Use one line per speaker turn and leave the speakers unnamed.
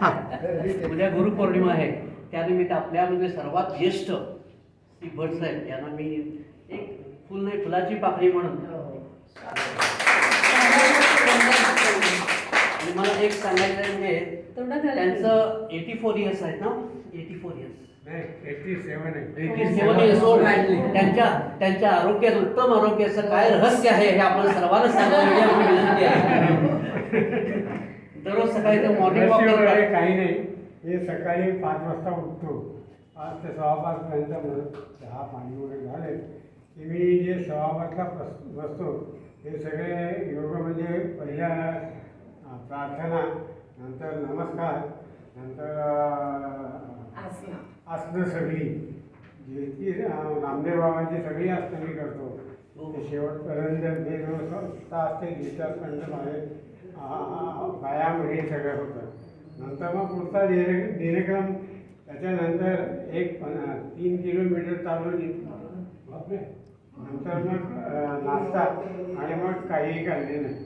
उद्या गुरुपौर्णिमा आहे, त्यानिमित्त आपल्यामध्ये सर्वात ज्येष्ठ श्री भट साहेब यांना मी एक फुल नाही फुलाची पाकळी म्हणून आणि मला एक सांगायचं आहे म्हणजे त्यांचं 84 इयर्स आहेत ना, 84 इयर्स 87 इयर्स ओल्ड. त्यांच्या आरोग्याचं उत्तम आरोग्याचं काय रहस्य आहे हे आपण सर्वांना सांगायला विनंती आहे. दररोज सकाळी तर मॉर्निंग वॉक करतात.
काही नाही, हे सकाळी 5 वाजता उठतो, 5 ते 6:15 पर्यंत चहा पाणी वगैरे झाले की मी जे 6:15 बसतो हे सगळे योग म्हणजे पहिल्या प्रार्थना, नंतर नमस्कार, नंतर आसनं सगळी जी की रामदेव बाबांची सगळी आसनं मी करतो. ते शेवटपर्यंत जे तास ते गीतापर्यंत माझे व्यायाम हे सगळं होतं. नंतर मग पुढचा दिनक्रम, त्याच्यानंतर 3 किलोमीटर चालून नंतर मग नाश्ता आणि मग काही काढले नाही.